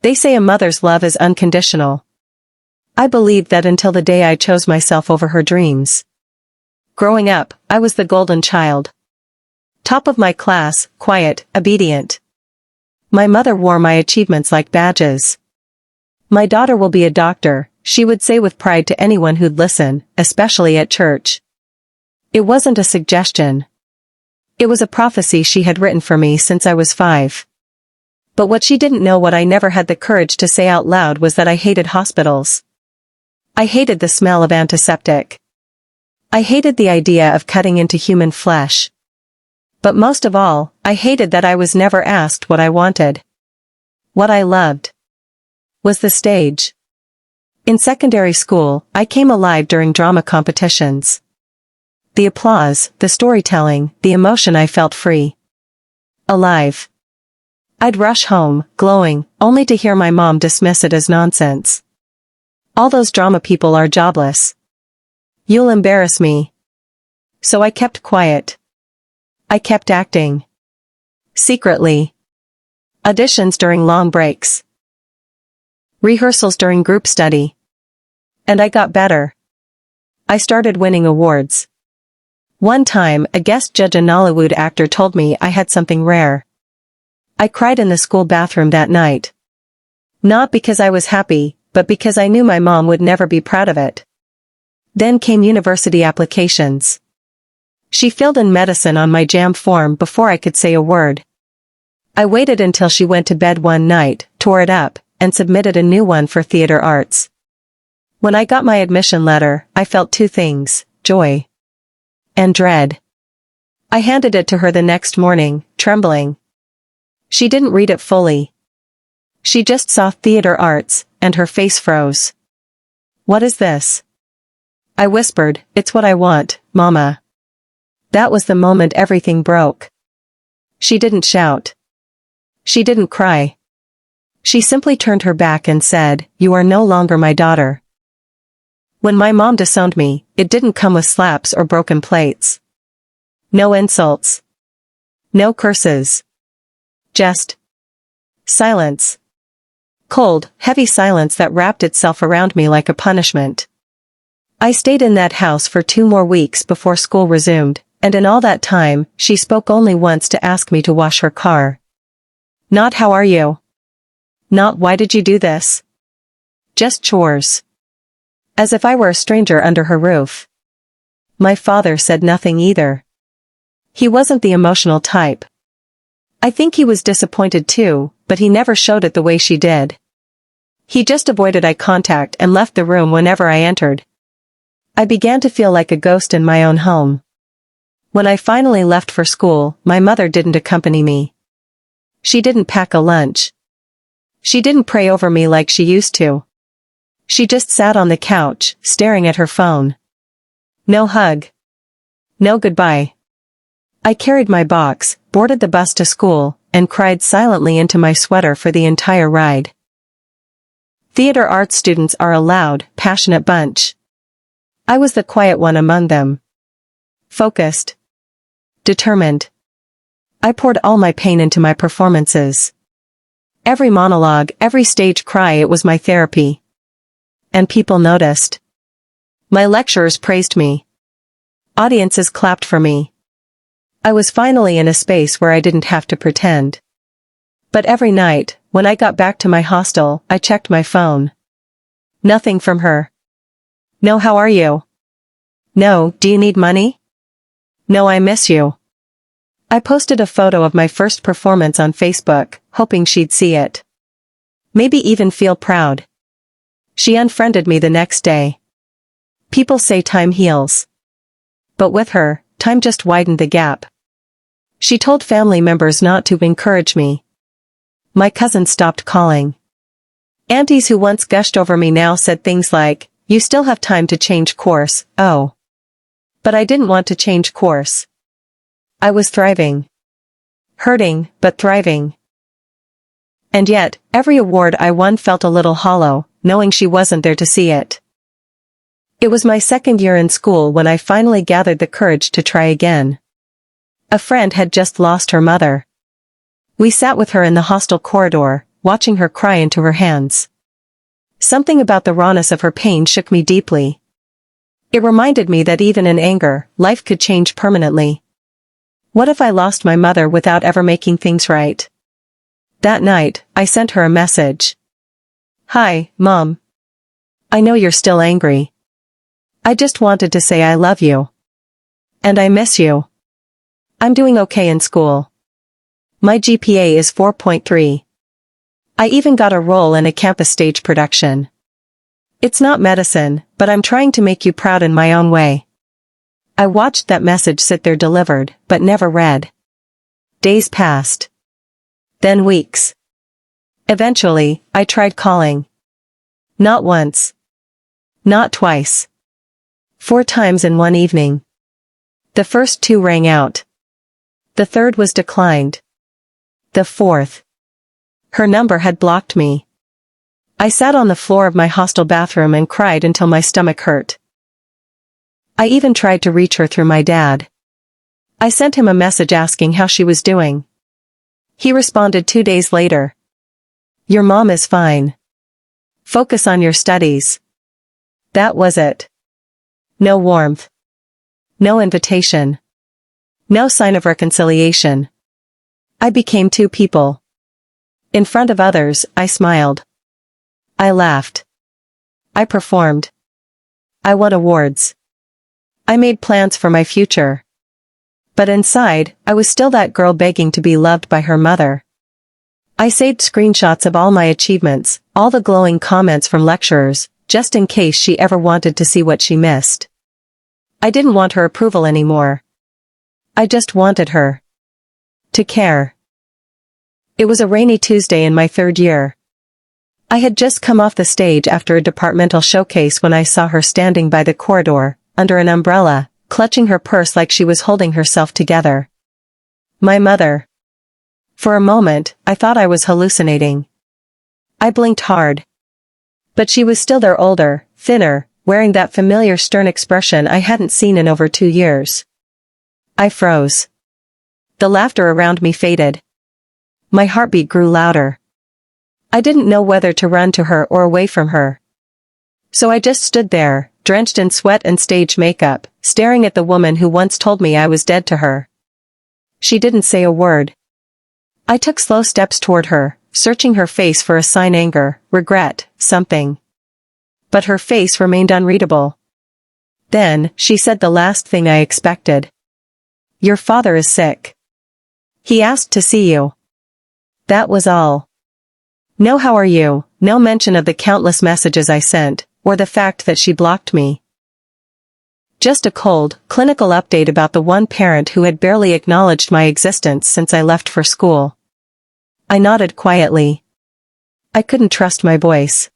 They say a mother's love is unconditional. I believed that until the day I chose myself over her dreams. Growing up, I was the golden child. Top of my class, quiet, obedient. My mother wore my achievements like badges. My daughter will be a doctor, she would say with pride to anyone who'd listen, especially at church. It wasn't a suggestion. It was a prophecy she had written for me since I was 5. But what she didn't know, what I never had the courage to say out loud, was that I hated hospitals. I hated the smell of antiseptic. I hated the idea of cutting into human flesh. But most of all, I hated that I was never asked what I wanted. What I loved was the stage. In secondary school, I came alive during drama competitions. The applause, the storytelling, the emotion, I felt free. Alive. I'd rush home, glowing, only to hear my mom dismiss it as nonsense. All those drama people are jobless. You'll embarrass me. So I kept quiet. I kept acting. Secretly. Auditions during long breaks. Rehearsals during group study. And I got better. I started winning awards. One time, a guest judge, a Nollywood actor, told me I had something rare. I cried in the school bathroom that night. Not because I was happy, but because I knew my mom would never be proud of it. Then came university applications. She filled in medicine on my JAM form before I could say a word. I waited until she went to bed one night, tore it up, and submitted a new one for theater arts. When I got my admission letter, I felt two things, joy and dread. I handed it to her the next morning, trembling. She didn't read it fully. She just saw theater arts, and her face froze. What is this? I whispered, it's what I want, Mama. That was the moment everything broke. She didn't shout. She didn't cry. She simply turned her back and said, you are no longer my daughter. When my mom disowned me, it didn't come with slaps or broken plates. No insults. No curses. Just silence. Cold, heavy silence that wrapped itself around me like a punishment. I stayed in that house for 2 more weeks before school resumed, and in all that time, she spoke only once to ask me to wash her car. Not how are you? Not why did you do this? Just chores. As if I were a stranger under her roof. My father said nothing either. He wasn't the emotional type. I think he was disappointed too, but he never showed it the way she did. He just avoided eye contact and left the room whenever I entered. I began to feel like a ghost in my own home. When I finally left for school, my mother didn't accompany me. She didn't pack a lunch. She didn't pray over me like she used to. She just sat on the couch, staring at her phone. No hug. No goodbye. I carried my box, boarded the bus to school, and cried silently into my sweater for the entire ride. Theater arts students are a loud, passionate bunch. I was the quiet one among them. Focused. Determined. I poured all my pain into my performances. Every monologue, every stage cry, it was my therapy. And people noticed. My lecturers praised me. Audiences clapped for me. I was finally in a space where I didn't have to pretend. But every night, when I got back to my hostel, I checked my phone. Nothing from her. No, how are you? No, do you need money? No, I miss you. I posted a photo of my first performance on Facebook, hoping she'd see it. Maybe even feel proud. She unfriended me the next day. People say time heals. But with her, time just widened the gap. She told family members not to encourage me. My cousins stopped calling. Aunties who once gushed over me now said things like, you still have time to change course, oh. But I didn't want to change course. I was thriving. Hurting, but thriving. And yet, every award I won felt a little hollow, knowing she wasn't there to see it. It was my second year in school when I finally gathered the courage to try again. A friend had just lost her mother. We sat with her in the hostel corridor, watching her cry into her hands. Something about the rawness of her pain shook me deeply. It reminded me that even in anger, life could change permanently. What if I lost my mother without ever making things right? That night, I sent her a message. "Hi, Mom. I know you're still angry. I just wanted to say I love you. And I miss you. I'm doing okay in school. My GPA is 4.3. I even got a role in a campus stage production. It's not medicine, but I'm trying to make you proud in my own way." I watched that message sit there delivered, but never read. Days passed. Then weeks. Eventually, I tried calling. Not once. Not twice. 4 times in one evening. The first 2 rang out. The third was declined. The fourth. Her number had blocked me. I sat on the floor of my hostel bathroom and cried until my stomach hurt. I even tried to reach her through my dad. I sent him a message asking how she was doing. He responded 2 days later. "Your mom is fine. Focus on your studies." That was it. No warmth. No invitation. No sign of reconciliation. I became 2 people. In front of others, I smiled. I laughed. I performed. I won awards. I made plans for my future. But inside, I was still that girl begging to be loved by her mother. I saved screenshots of all my achievements, all the glowing comments from lecturers, just in case she ever wanted to see what she missed. I didn't want her approval anymore. I just wanted her to care. It was a rainy Tuesday in my 3rd year. I had just come off the stage after a departmental showcase when I saw her standing by the corridor, under an umbrella, clutching her purse like she was holding herself together. My mother. For a moment, I thought I was hallucinating. I blinked hard. But she was still there, older, thinner, wearing that familiar stern expression I hadn't seen in over 2 years. I froze. The laughter around me faded. My heartbeat grew louder. I didn't know whether to run to her or away from her. So I just stood there, drenched in sweat and stage makeup, staring at the woman who once told me I was dead to her. She didn't say a word. I took slow steps toward her, searching her face for a sign: anger, regret, something. But her face remained unreadable. Then, she said the last thing I expected. "Your father is sick. He asked to see you." That was all. No "how are you," no mention of the countless messages I sent, or the fact that she blocked me. Just a cold, clinical update about the one parent who had barely acknowledged my existence since I left for school. I nodded quietly. I couldn't trust my voice.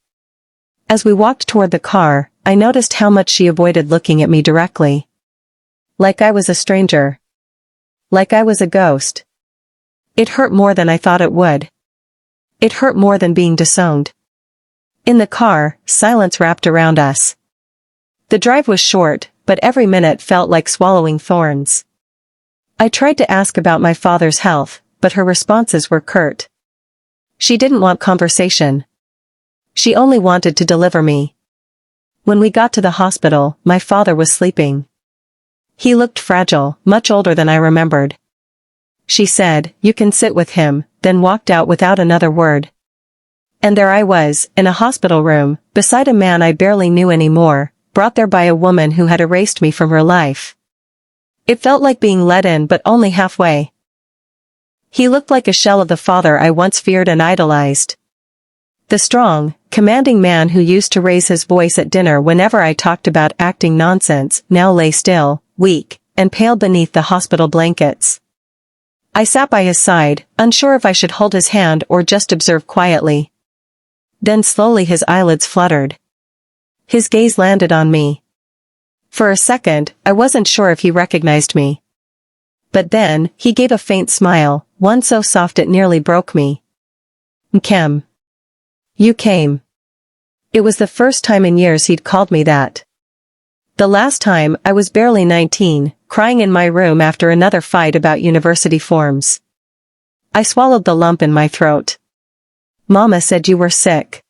As we walked toward the car, I noticed how much she avoided looking at me directly. Like I was a stranger. Like I was a ghost. It hurt more than I thought it would. It hurt more than being disowned. In the car, silence wrapped around us. The drive was short, but every minute felt like swallowing thorns. I tried to ask about my father's health, but her responses were curt. She didn't want conversation. She only wanted to deliver me. When we got to the hospital, my father was sleeping. He looked fragile, much older than I remembered. She said, "You can sit with him," then walked out without another word. And there I was, in a hospital room, beside a man I barely knew anymore, brought there by a woman who had erased me from her life. It felt like being let in, but only halfway. He looked like a shell of the father I once feared and idolized. The strong, commanding man who used to raise his voice at dinner whenever I talked about acting nonsense now lay still, weak, and pale beneath the hospital blankets. I sat by his side, unsure if I should hold his hand or just observe quietly. Then slowly his eyelids fluttered. His gaze landed on me. For a second, I wasn't sure if he recognized me. But then, he gave a faint smile, one so soft it nearly broke me. "Nkem. You came." It was the first time in years he'd called me that. The last time, I was barely 19, crying in my room after another fight about university forms. I swallowed the lump in my throat. Mama said you were sick.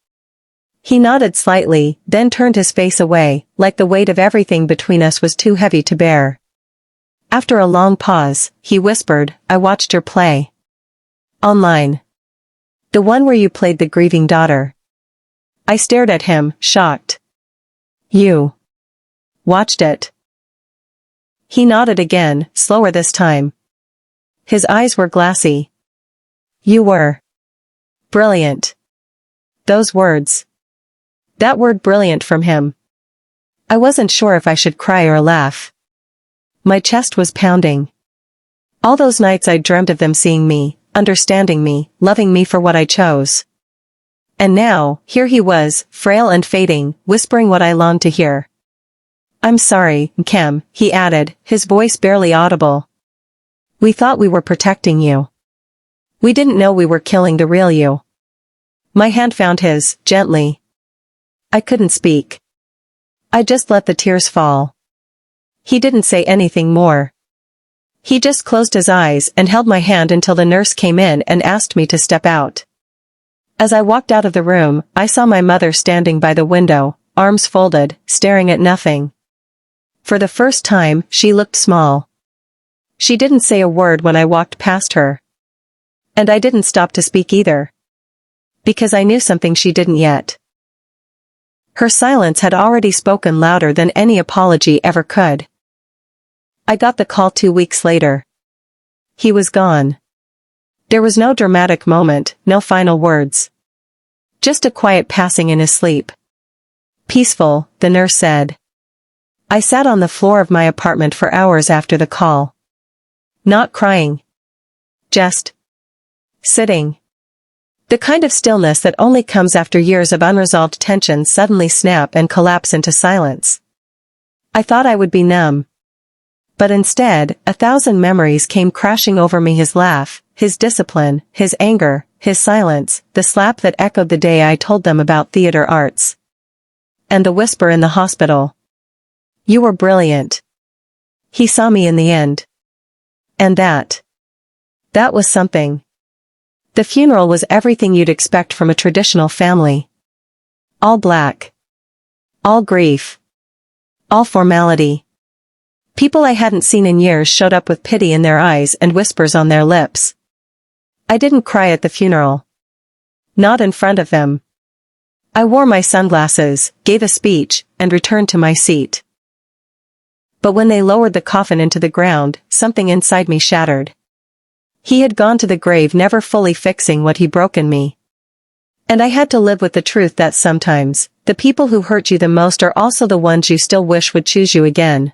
He nodded slightly, then turned his face away, like the weight of everything between us was too heavy to bear. After a long pause, he whispered, I watched your play. Online. The one where you played the grieving daughter. I stared at him, shocked. You watched it? He nodded again, slower this time. His eyes were glassy. You were brilliant. Those words. That word brilliant from him. I wasn't sure if I should cry or laugh. My chest was pounding. All those nights I dreamt of them seeing me, understanding me, loving me for what I chose. And now, here he was, frail and fading, whispering what I longed to hear. I'm sorry, Kem, he added, his voice barely audible. We thought we were protecting you. We didn't know we were killing the real you. My hand found his, gently. I couldn't speak. I just let the tears fall. He didn't say anything more. He just closed his eyes and held my hand until the nurse came in and asked me to step out. As I walked out of the room, I saw my mother standing by the window, arms folded, staring at nothing. For the first time, she looked small. She didn't say a word when I walked past her. And I didn't stop to speak either. Because I knew something she didn't yet. Her silence had already spoken louder than any apology ever could. I got the call 2 weeks later. He was gone. There was no dramatic moment, no final words. Just a quiet passing in his sleep. Peaceful, the nurse said. I sat on the floor of my apartment for hours after the call. Not crying. Just sitting. The kind of stillness that only comes after years of unresolved tension suddenly snap and collapse into silence. I thought I would be numb. But instead, 1,000 memories came crashing over me, his laugh, his discipline, his anger, his silence, the slap that echoed the day I told them about theater arts. And the whisper in the hospital. You were brilliant. He saw me in the end. And that was something. The funeral was everything you'd expect from a traditional family. All black. All grief. All formality. People I hadn't seen in years showed up with pity in their eyes and whispers on their lips. I didn't cry at the funeral. Not in front of them. I wore my sunglasses, gave a speech, and returned to my seat. But when they lowered the coffin into the ground, something inside me shattered. He had gone to the grave never fully fixing what he broke in me. And I had to live with the truth that sometimes, the people who hurt you the most are also the ones you still wish would choose you again.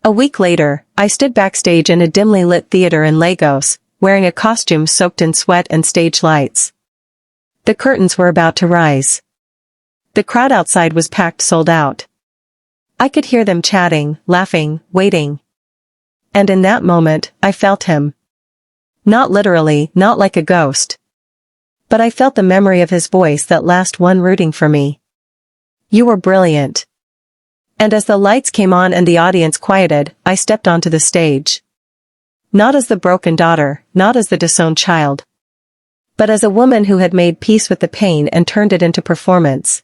A week later, I stood backstage in a dimly lit theater in Lagos, wearing a costume soaked in sweat and stage lights. The curtains were about to rise. The crowd outside was packed, sold out. I could hear them chatting, laughing, waiting. And in that moment, I felt him. Not literally, not like a ghost. But I felt the memory of his voice, that last one rooting for me. You were brilliant. And as the lights came on and the audience quieted, I stepped onto the stage. Not as the broken daughter, not as the disowned child. But as a woman who had made peace with the pain and turned it into performance.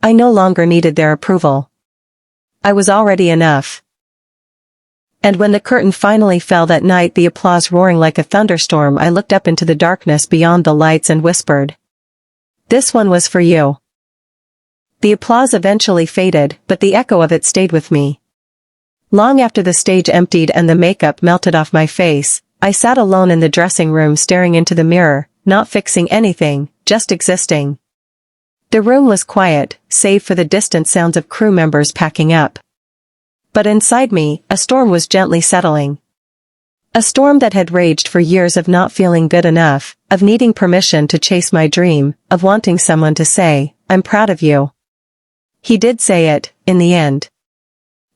I no longer needed their approval. I was already enough. And when the curtain finally fell that night, the applause roaring like a thunderstorm, I looked up into the darkness beyond the lights and whispered. This one was for you. The applause eventually faded, but the echo of it stayed with me. Long after the stage emptied and the makeup melted off my face, I sat alone in the dressing room staring into the mirror, not fixing anything, just existing. The room was quiet, save for the distant sounds of crew members packing up. But inside me, a storm was gently settling. A storm that had raged for years, of not feeling good enough, of needing permission to chase my dream, of wanting someone to say, I'm proud of you. He did say it, in the end.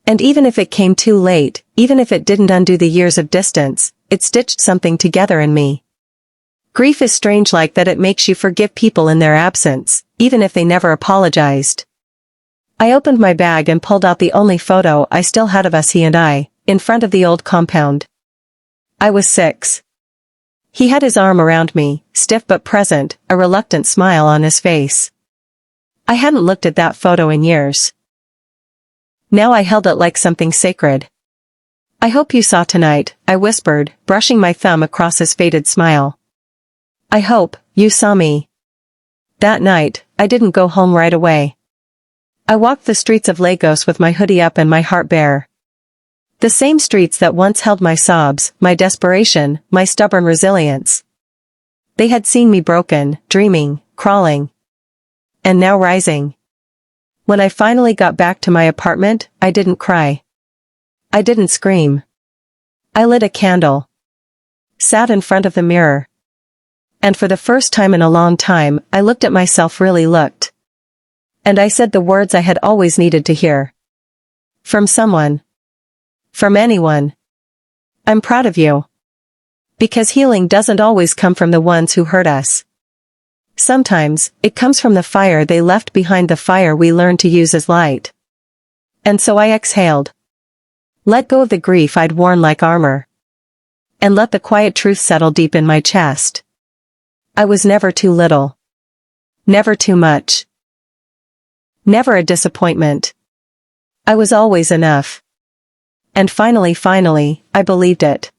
And even if it came too late, even if it didn't undo the years of distance, it stitched something together in me. Grief is strange like that, it makes you forgive people in their absence, even if they never apologized. I opened my bag and pulled out the only photo I still had of us, he and I, in front of the old compound. I was 6. He had his arm around me, stiff but present, a reluctant smile on his face. I hadn't looked at that photo in years. Now I held it like something sacred. "I hope you saw tonight," I whispered, brushing my thumb across his faded smile. "I hope you saw me." That night, I didn't go home right away. I walked the streets of Lagos with my hoodie up and my heart bare. The same streets that once held my sobs, my desperation, my stubborn resilience. They had seen me broken, dreaming, crawling. And now rising. When I finally got back to my apartment, I didn't cry. I didn't scream. I lit a candle. Sat in front of the mirror. And for the first time in a long time, I looked at myself, really looked. And I said the words I had always needed to hear. From someone. From anyone. "I'm proud of you." Because healing doesn't always come from the ones who hurt us. Sometimes, it comes from the fire they left behind, the fire we learned to use as light. And so I exhaled. Let go of the grief I'd worn like armor. And let the quiet truth settle deep in my chest. I was never too little. Never too much. Never a disappointment. I was always enough. And finally, I believed it.